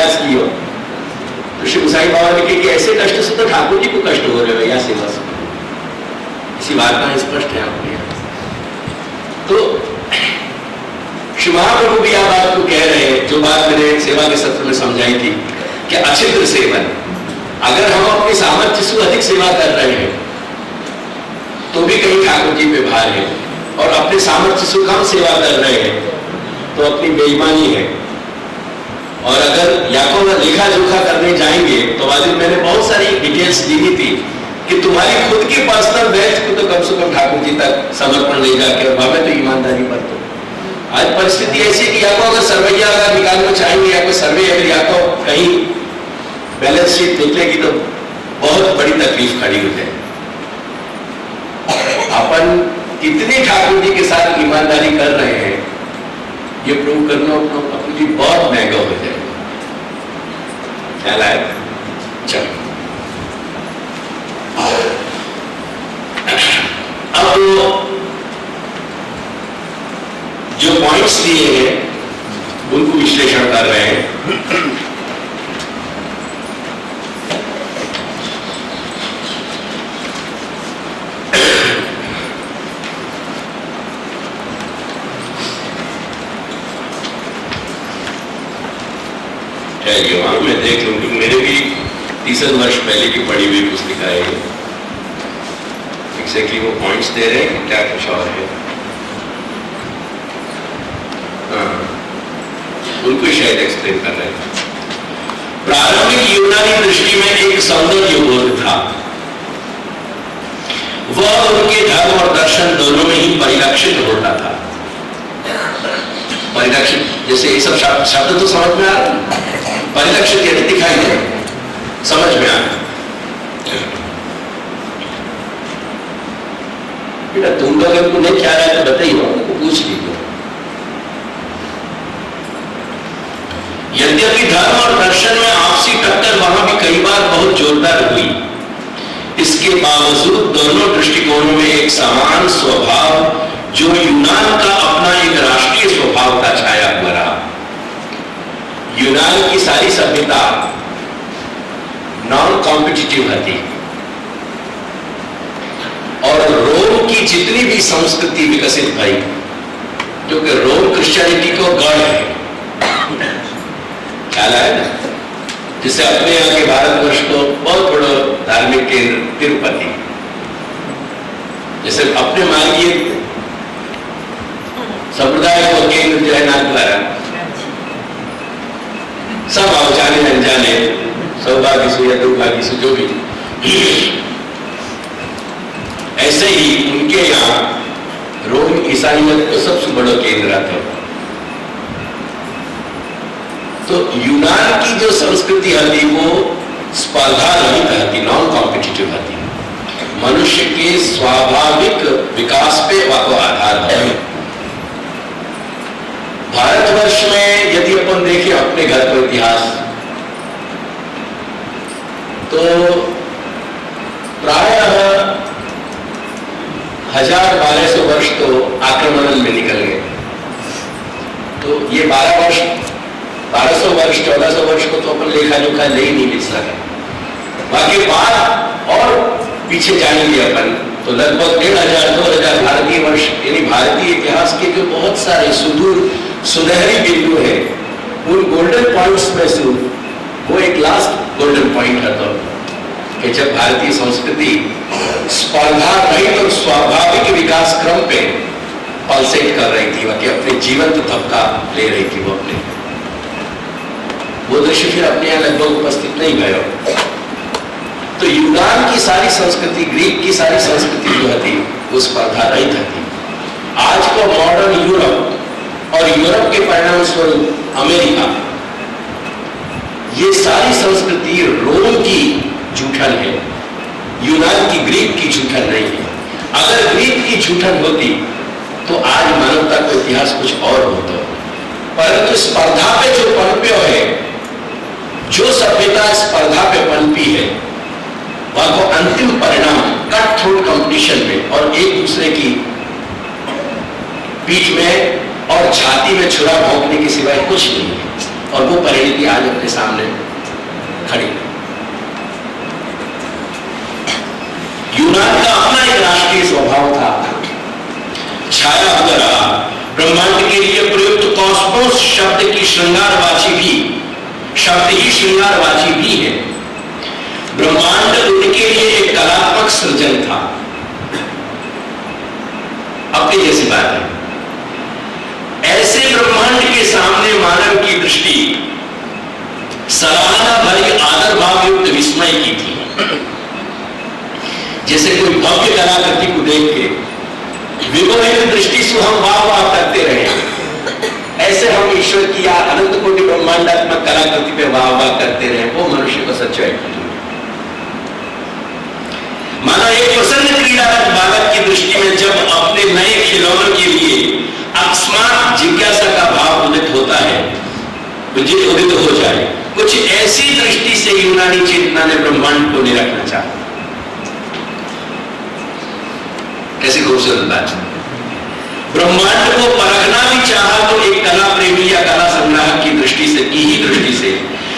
प्रयास किया। तो श्री गोसाई बाबा लिखे कि ऐसे कष्ट से तो ठाकुर जी को कष्ट हो रहे हो या सेवा से, इसी बात का स्पष्ट है आपके यहाँ। तो श्री महाप्रभु भी यह बात को कह रहे हैं, जो बात मैंने सेवा के सत्र में समझाई थी कि अछिद्र सेवन, अगर हम अपनी सामर्थ्य से अधिक सेवा कर रहे हैं तो भी कहीं ठाकुर जी पे भार है, और अपने सामर्थ्य से कम सेवा कर रहे हैं तो अपनी बेईमानी है। और अगर या तो लेखा जोखा करने जाएंगे तो आज मैंने बहुत सारी डिटेल्स दी थी कि तुम्हारी खुद की पर्सनल वेल्थ को तो कम से कम ठाकुर जी तक समर्पण ले जाके, और हमें तो ईमानदारी पर तो आज परिस्थिति ऐसी कि या तो अगर सर्वैया अगर निकालना चाहेंगे या कोई सर्वे अगर या तो कहीं बैलेंस शीट निकलेगी तो बहुत बड़ी तकलीफ खड़ी हो जाए। अपन कितने ठाकुर जी के साथ ईमानदारी कर रहे हैं ये प्रूव करना अपने लिए बहुत महंगा हो जाएगा। ख्याल आए? चलो अब जो पॉइंट्स दिए हैं उनको विश्लेषण कर रहे हैं। मैं देख लूंगी, मेरे भी 30 वर्ष पहले की पढ़ी हुई पुस्तिका है ये। एग्जैक्टली वो पॉइंट्स दे रहे हैं, क्या कुछ और है? हाँ, उनको शायद एक्सप्लेन कर रहे हैं। प्रारंभिक यूनानी दृष्टि में एक सौंदर्य बोध था, वह उनके धर्म और दर्शन दोनों में ही परिलक्षित होता था। परिलक्षित जैसे ये सब शब्द तो समझ में आ रहा है, परिलक्षित यदि दिखाई दे समझ में आ रहा। बेटा तुम लोग अगर नहीं क्या रहा है तो बताइए, उनको पूछ लीजिए। यद्यपि धर्म और दर्शन में आपसी टक्कर वहां भी कई बार बहुत जोरदार हुई, इसके बावजूद दोनों दृष्टिकोणों में एक समान स्वभाव, जो यूनान का अपना एक राष्ट्रीय स्वभाव का छाया हुआ रहा। यूनान की सारी सभ्यता नॉन कॉम्पिटिटिव थी, और रोम की जितनी भी संस्कृति विकसित भई, क्योंकि रोम क्रिश्चियनिटी को गढ़ है, ख्याल आया ना? जिससे अपने यहाँ के भारतवर्ष को बहुत बड़ा धार्मिक केंद्र तिरुपति, जैसे अपने मार्गीय संप्रदाय को केंद्र जो है नाथद्वारा, सब आओ जाने अनजाने, सौभाग्य से या दुर्भाग्य से जो भी, ऐसे ही उनके यहाँ रोम ईसाईयत को सबसे बड़ा केंद्र था। तो यूनान की जो संस्कृति थी वो स्पर्धा रहित थी, नॉन कॉम्पिटिटिव थी, मनुष्य के स्वाभाविक विकास पे वो आधार है। भारतवर्ष में यदि अपन देखें अपने घर का इतिहास, तो प्रायः 1000-1200 वर्ष तो आक्रमण में निकल गए। तो ये 1200 वर्ष 1400 वर्ष को तो अपन लेखा जोखा ले ही नहीं सका। बाकी बात और पीछे जाएंगे अपन तो लगभग 1500-2000 भारतीय वर्ष, यानी भारतीय इतिहास के जो बहुत सारे सुदूर सुनहरी बिंदु है, उन गोल्डन पॉइंट्स में से वो एक लास्ट गोल्डन पॉइंट है, तो कि जब भारतीय संस्कृति स्पर्धा रहित और स्वाभाविक विकास क्रम पे पल्सेट कर रही थी, कि अपने जीवंत धक्का ले रही थी वो अपने, वो दृश्य फिर अपने यहाँ लगभग उपस्थित नहीं गया। तो यूनान की सारी संस्कृति, ग्रीक की सारी संस्कृति जो थी वो स्पर्धा रहित थी। आज को मॉडर्न यूरोप और यूरोप के परिणाम स्वरूप अमेरिका, ये सारी संस्कृति रोम की जूठन है, यूनान की, ग्रीक की जूठन नहीं है। अगर ग्रीक की जूठन होती तो आज मानवता का इतिहास कुछ और होता, परंतु स्पर्धा पे जो पनप्यो है, जो सभ्यता स्पर्धा पे पनपी है, वह को अंतिम परिणाम कट थ्रोट कंपटीशन में और एक दूसरे की पीठ में और छाती में छुरा भोंकने के सिवाय कुछ नहीं है। और वो परिणति आज अपने सामने खड़ी है। यूनान का अपना एक राष्ट्रीय स्वभाव था, छाया वगैरह ब्रह्मांड के लिए प्रयुक्त कॉस्मोस शब्द की श्रृंगारवाची भी शब्द ही श्रृंगारवाची भी है। ब्रह्मांड उनके लिए एक कलात्मक सृजन था। अपनी जैसी बात है। ऐसे ब्रह्मांड के सामने मानव की दृष्टि सराहना भरी आदर भाव युक्त विस्मय की थी। जैसे कोई भव्य कलाकृति को देख के विमोहित दृष्टि से हम वाह वाह करते रहे, ऐसे हम ईश्वर की या अनंत कोटि ब्रह्मांडात्मक कलाकृति पे वाह वाह करते रहे, वो मनुष्य को सच्चाई की। मानो एक प्रसन्न क्रीड़ारत बालक की दृष्टि में जब अपने नए खिलौनों के लिए अकस्मात जिज्ञासा का भाव उदित होता है, उदित हो जाए, कुछ ऐसी दृष्टि से यूनानी चेतना ने ब्रह्मांड को निरखना चाहा। कैसी खूबसूरत बात है। ब्रह्मांड को परखना भी चाहा तो एक कला प्रेमी या कला संग्राहक की दृष्टि से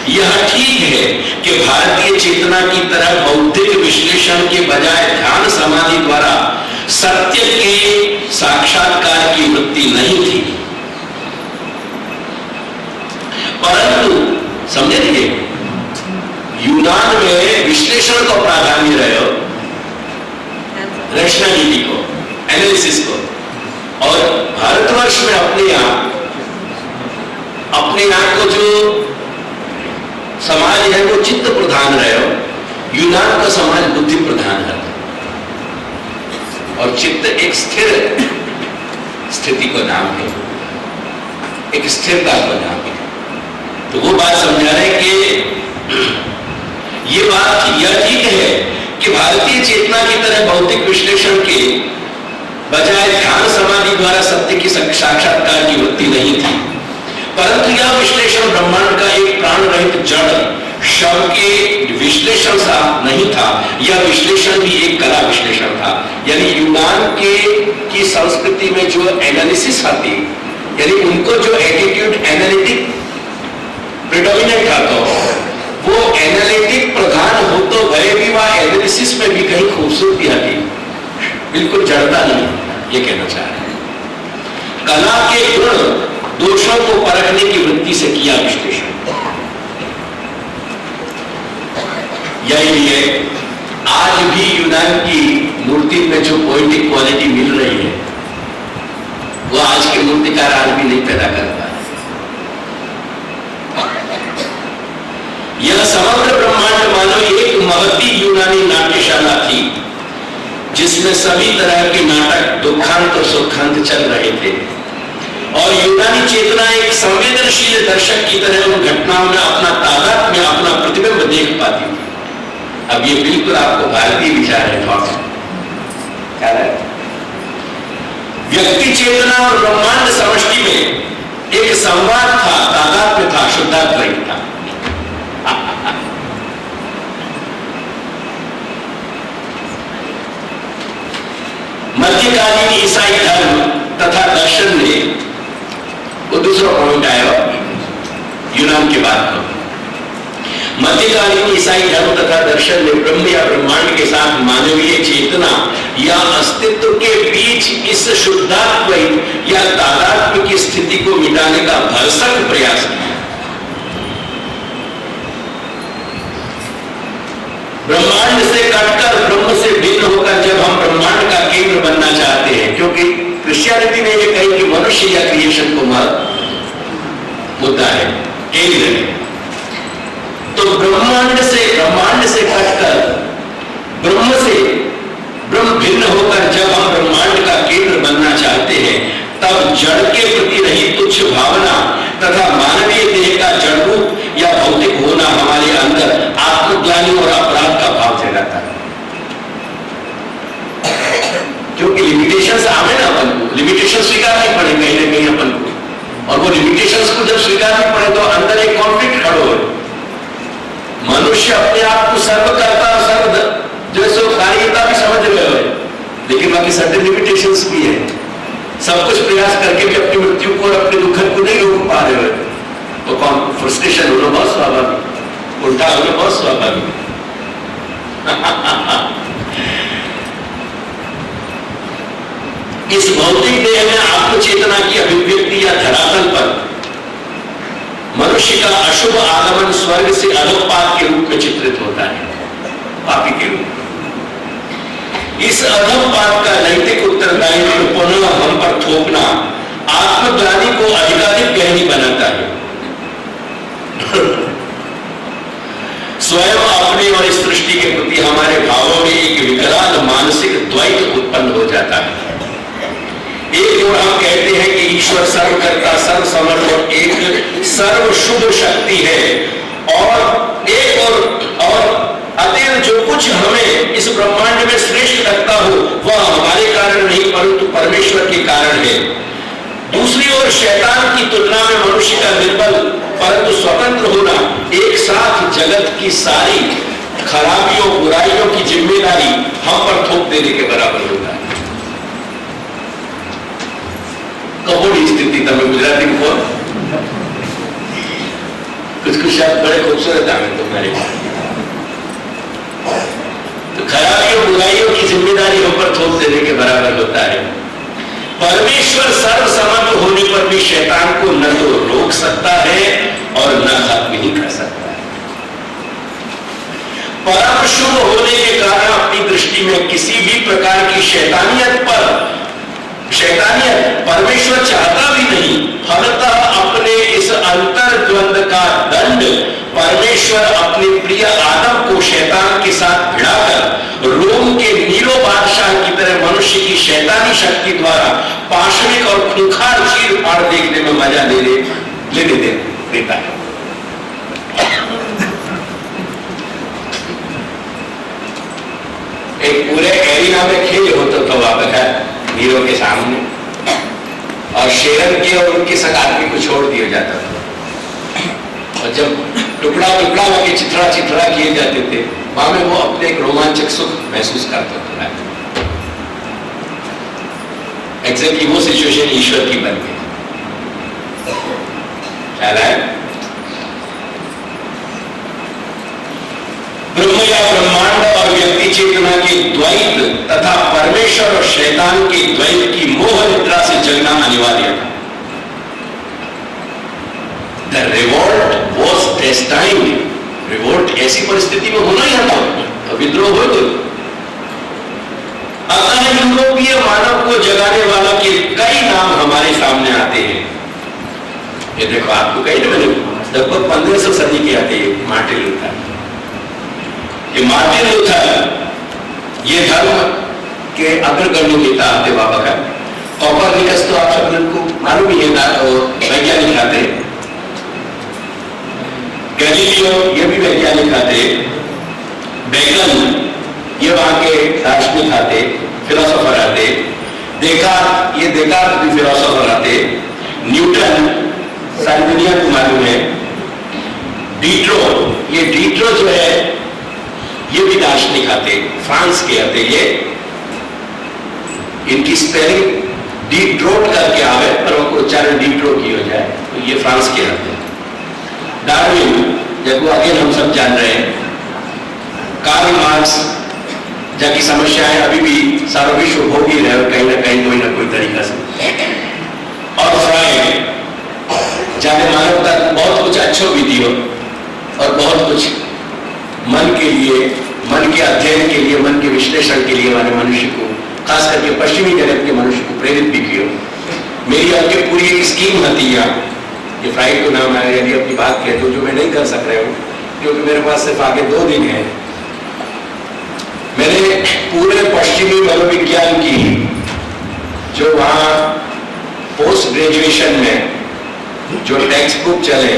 यह ठीक है कि भारतीय चेतना की तरह बौद्धिक विश्लेषण के बजाय ध्यान समाधि द्वारा सत्य के साक्षात्कार की वृत्ति नहीं थी। परंतु समझिए, यूनान में विश्लेषण को प्राधान्य रहे, रैशनैलिटी को, एनालिसिस को, और भारतवर्ष में अपने आप को जो समाज है वो चित्त प्रधान रहे हो, यूनान का समाज बुद्धि प्रधान है, और चित्त एक स्थिर स्थिति को नाम है, एक स्थिरता को नाम है। तो वो बात समझा रहे कि ये बात यह ठीक है कि भारतीय चेतना की तरह भौतिक विश्लेषण के बजाय ध्यान समाधि द्वारा सत्य की साक्षात्कार की वृत्ति नहीं थी, परंतु यह विश्लेषण ब्रह्मांड का एक प्राण रहित जड़ शव के विश्लेषण सा नहीं था। यह विश्लेषण भी एक कला विश्लेषण था। यानी यूनान की संस्कृति में जो एनालिसिस आती, यानी उनको जो एटीट्यूड एनालिटिक प्रिडोमिनेंट था, तो वो एनालिटिक प्रधान हो तो भले भी वह एनालिसिस में भी कहीं खूबसूरती आती, बिल्कुल जड़ता नहीं, ये कहना चाह रहे हैं। कला के गुण दोषों को परखने की वृत्ति से किया विश्लेषण। यही है आज भी यूनान की मूर्ति में जो पोएटिक क्वालिटी मिल रही है, वो आज के मूर्तिकार आज भी नहीं पैदा कर पाए। यह समग्र ब्रह्मांड मानो एक महती यूनानी नाट्यशाला थी, जिसमें सभी तरह के नाटक दुखांत और सुखांत चल रहे थे, और यूनानी चेतना एक संवेदनशील दर्शक की तरह उन घटनाओं में अपना तादाद में अपना प्रतिबिंब देख पाती थी। अब ये बिल्कुल आपको भारतीय विचार है, क्या है? व्यक्ति चेतना और ब्रह्मांड समष्टि में एक संवाद था, तादाद में था, शुद्धाद्वैत था। मध्यकालीन ईसाई धर्म तथा दर्शन में वो दूसरा पॉइंट आया यूनान के बाद। मध्यकालीन ईसाई धर्म तथा दर्शन में ब्रह्म या ब्रह्मांड के साथ मानवीय चेतना या अस्तित्व के बीच इस शुद्धात्मक या तादात्म्य की स्थिति को मिटाने का भरसक प्रयास किया। ब्रह्मांड से कटकर ब्रह्म से भिन्न होकर जब हम ब्रह्मांड का केंद्र बनना चाहते हैं, क्योंकि क्रिश्चियनिटी ने यह कही कि मनुष्य या क्रिएशन को मुद्दा है, केंद्र है, तो ब्रह्मांड से कटकर ब्रह्म भिन्न होकर जब हम ब्रह्मांड का केंद्र बनना चाहते हैं, तब जड़ के प्रति रही तुच्छ भावना तथा मानवीय देह का जड़ रूप या भौतिक होना हमारे अंदर आत्मग्लानि और अपराध का भाव जगाता है। क्योंकि लिमिटेशंस आवे ना, अपन को लिमिटेशन स्वीकार नहीं पड़े कहीं ना कहीं अपन को, और वो लिमिटेशंस को जब स्वीकार नहीं पड़े तो अंदर एक कॉन्फ्लिक्ट खड़ो है। मनुष्य अपने आप को सर्वकर्ता और सर्व जैसे कार्यता भी समझ रहे हो, लेकिन बाकी सर्टेन लिमिटेशंस भी है। सब कुछ प्रयास करके भी अपनी मृत्यु को और अपने दुखद को नहीं रोक पा रहे हो, तो तो कौन फ्रस्ट्रेशन होना बहुत स्वाभाविक, उल्टा होना बहुत स्वाभाविक। इस भौतिक देह में आत्मचेतना की अभिव्यक्ति या धरातल पर मनुष्य का अशुभ आगमन स्वर्ग से अधोपात के रूप में चित्रित होता है, पापी के रूप में। इस अधोपात का नैतिक उत्तरदायित्व पुनः हम पर थोपना आत्मग्लानि को अधिकाधिक गहरी बनाता है। स्वयं अपने और इस सृष्टि के प्रति हमारे भावों में एक विकराल मानसिक द्वैत उत्पन्न हो जाता है। एक ओर हम कहते हैं कि ईश्वर सर्वकर्ता, सर्वसमर्थ और एक सर्व शुभ शक्ति है, और एक और अतएव जो कुछ हमें इस ब्रह्मांड में श्रेष्ठ लगता हो वह हमारे कारण नहीं परंतु परमेश्वर के कारण है। दूसरी ओर शैतान की तुलना में मनुष्य का निर्बल परंतु स्वतंत्र होना एक साथ जगत की सारी खराबियों बुराइयों की जिम्मेदारी हम पर थोप देने के बराबर होता है। कपोड़ी स्थिति तमें गुजराती में बोल, कुछ शब्द बड़े खूबसूरत आवे तुम्हारे, तो खराबियों बुराइयों की जिम्मेदारी हम पर थोप देने के बराबर होता है। परमेश्वर सर्वसमर्थ होने पर भी शैतान को न तो रोक सकता है और न खत्म ही कर सकता है। परम शुभ होने के कारण अपनी दृष्टि में किसी भी प्रकार की शैतानियत परमेश्वर चाहता भी नहीं। फलतः अपने इस अंतर द्वंद का दंड परमेश्वर अपने प्रिय आदम को शैतान के साथ भिड़ाकर रोम के नीरो बादशाह की तरह मनुष्य की शैतानी शक्ति द्वारा पाशविक और खूंखार चीर फाड़ देखने में मजा लेने देता है। एक पूरे एरिया में खेल होता था वहां पर नीरो के सामने, और शेरन के और उनके संग आदमी को छोड़ दिया जाता था, और जब टुकड़ा होकर चिथड़ा किए जाते थे वहां में वो अपने एक रोमांचक सुख महसूस करता था। एग्जैक्टली वो सिचुएशन ईश्वर की बन गई। ख्याल है ब्रह्म या ब्रह्मांड और व्यक्ति चेतना के द्वैत तथा परमेश्वर और शैतान के द्वैत की मोह निद्रा से जगना अनिवार्य था। The revolt was destined. Revolt ऐसी परिस्थिति में होना ही था, विद्रोह हो गई। अतः यूरोपीय मानव को जगाने वाला के कई नाम हमारे सामने आते हैं। ये देखो, आपको कही ना मैंने, लगभग 1500 सदी के आते हैं। मार्टिन लूथर ये धर्म के अग्रगण्य नेता थे बाबा का। कोपरनिकस तो आप सब लोगों को मालूम ही है, वैज्ञानिक आते। गैलीलियो ये भी वैज्ञानिक आते। बेकन ये वहां के दार्शनिक आते, फिलोसोफर आते। देकार्त भी फिलोसोफर आते। न्यूटन सारी दुनिया को मालूम है। डीट्रो जो है ये भी दार्शनिक आते, फ्रांस के आते। ये इनकी स्पेलिंग डीट्रोट करके आवे, पर उनको उच्चारण डीट्रो की हो जाए, तो ये फ्रांस के आते। डार्विन जब अगेन हम सब जान रहे हैं। कार्ल मार्क्स जबकि समस्याएं अभी भी सारा विश्व भोग ही रहे, कहीं ना कहीं कोई ना कोई तरीका से। और फ्राइड जाने मानवता बहुत कुछ अच्छा भी दियो, और बहुत कुछ मन के लिए, मन के अध्ययन के लिए, मन के विश्लेषण के लिए वाले मनुष्य को, खास करके पश्चिमी जगत के मनुष्य को प्रेरित भी किया। मेरी आपके पूरी एक स्कीम होती है, ये फ्राइड को नाम आया, यदि अपनी बात कहते हो जो मैं नहीं कर सक रहा हूँ क्योंकि मेरे पास सिर्फ आगे 2 दिन है। मैंने पूरे पश्चिमी मनोविज्ञान की जो वहाँ पोस्ट ग्रेजुएशन में जो टेक्स्ट बुक चले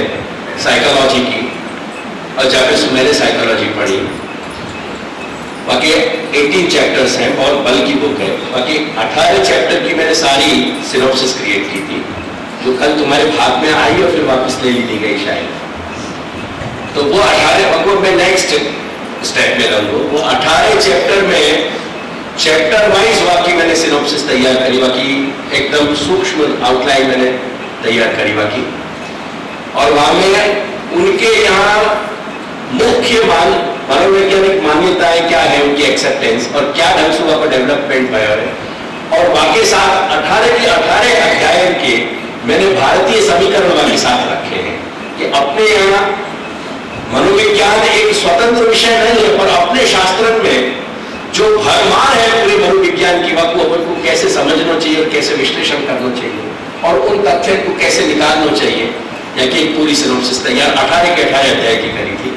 साइकोलॉजी की, और जब मैंने साइकोलॉजी पढ़ी, बाकी 18 चैप्टर्स हैं, बहुत बल्कि बुक है। बाकी 18 चैप्टर की मैंने सारी सिनॉप्सिस क्रिएट की थी, जो कल तुम्हारे भाग में आई और फिर वापस ले ली गई शायद। तो वो 18 को मैं नेक्स्ट स्टेप में रहूंगा। वो 18 चैप्टर में चैप्टर वाइज वाकई मैंने सिनॉप्सिस तैयार करी, बाकी एकदम सूक्ष्म आउटलाइन मैंने तैयार करी बाकी। और वहां में उनके यहाँ मुख्य मनोवैज्ञानिक मान्यताएं क्या है, उनकी एक्सेप्टेंस और क्या ढंग से वहां पर डेवलपमेंट हुआ है। और बाकी साथ 18 के 18 अध्याय के मैंने भारतीय समीकरण वाके साथ रखे हैं कि अपने यहाँ मनोविज्ञान एक स्वतंत्र विषय नहीं है, पर अपने शास्त्र में जो भरमार है पूरे मनोविज्ञान की वक्त को अपन को कैसे समझना चाहिए और कैसे विश्लेषण करना चाहिए और उन तथ्यों को कैसे निकालना चाहिए, या कि एक पूरी सिनॉप्सिस तैयार 18 के 18 अध्याय की करी थी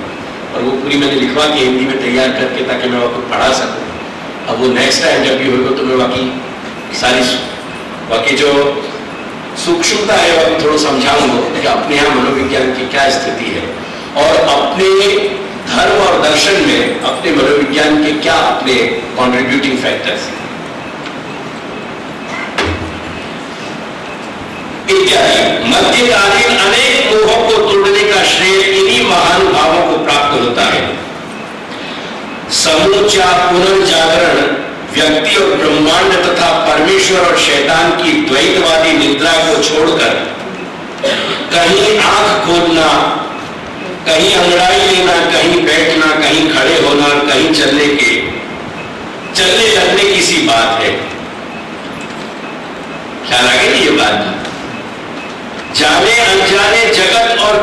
और वो पूरी मैंने लिखवा के हिंदी में तैयार करके ताकि मैं आपको पढ़ा सकूं। अब वो नेक्स्ट टाइम जब भी होगा तो मैं बाकी जो सूक्ष्मता है वो थोड़ा समझाऊंगा कि अपने यहाँ मनोविज्ञान की क्या स्थिति है और अपने धर्म और दर्शन में अपने मनोविज्ञान के क्या अपने कॉन्ट्रीब्यूटिंग फैक्टर्स हैं इत्यादि। मध्यकालीन अनेक मोहों को तोड़ने का श्रेय इन्हीं महानुभावों को प्राप्त होता है। समूचा पुनर्जागरण व्यक्ति और ब्रह्मांड तथा परमेश्वर और शैतान की द्वैतवादी निद्रा को छोड़कर कहीं आंख खोलना, कहीं अंगड़ाई लेना, कहीं बैठना, कहीं खड़े होना, कहीं चलने लगने की सी बात है। ख्याल आ गई ये बात? जाने अनजाने जगत और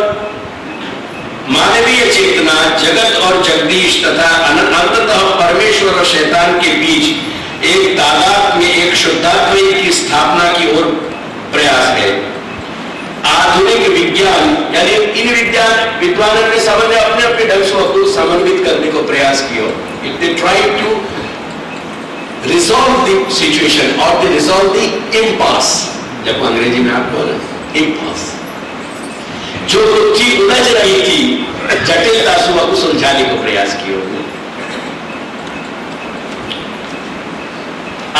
मानवीय चेतना, जगत और जगदीश तथा अंततः परमेश्वर और शैतान के बीच एक तादाद में एक शुद्धात्मा की स्थापना की ओर प्रयास है। आधुनिक विज्ञान यानी इन विद्वानों ने समझ अपने अपने ढंग से समन्वित करने को प्रयास किया। If they try to resolve the situation और दे रिजॉल्व द इम्पास, जब अंग्रेजी में आप बोले इम्पास, जो चीज उलझ रही थी जटिलता से को सुलझाने को प्रयास किया।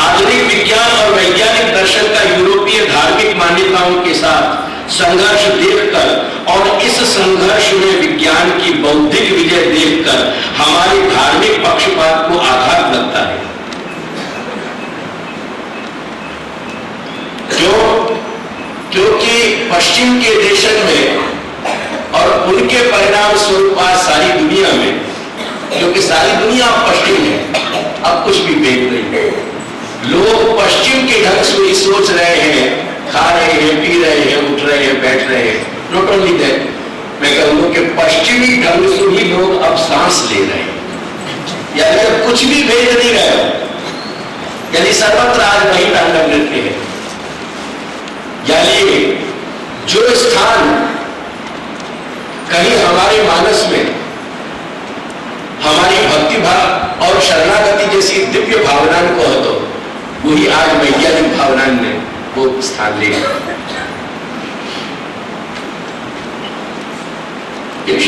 आधुनिक विज्ञान और वैज्ञानिक दर्शन का यूरोपीय धार्मिक मान्यताओं के साथ संघर्ष देखकर और इस संघर्ष में विज्ञान की बौद्धिक विजय देखकर हमारे धार्मिक पक्षपात को आघात लगता है। क्योंकि पश्चिम के देशन में और उनके परिणाम स्वरूप आज सारी दुनिया में, क्योंकि सारी दुनिया पश्चिम है, अब कुछ भी भेद नहीं है। लोग पश्चिम के ढंग से सोच रहे हैं, खा रहे हैं, पी रहे हैं, उठ रहे हैं, बैठ रहे हैं। नॉट ओनली दैट, मैं कहूंगा कि पश्चिमी ढंग से ही लोग अब सांस ले रहे हैं, यानी अब कुछ भी भेद नहीं रहे, यानी सर्वत्र आज वही ढंग नृत्य है। यानी जो स्थान कहीं हमारे मानस में हमारी भक्ति भाव और शरणागति जैसी दिव्य भावना को हो, तो वही आज वैज्ञानिक भावना ने वो स्थान ले लिया।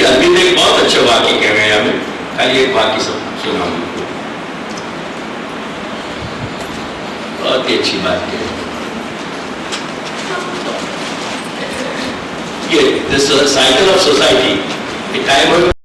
अरविंद एक बहुत अच्छे वाक्य कह रहे हैं, हमें खाली एक वाक्य सुनाऊंगा, बहुत ही अच्छी बात कह रहे हैं। This cycle of society, the time of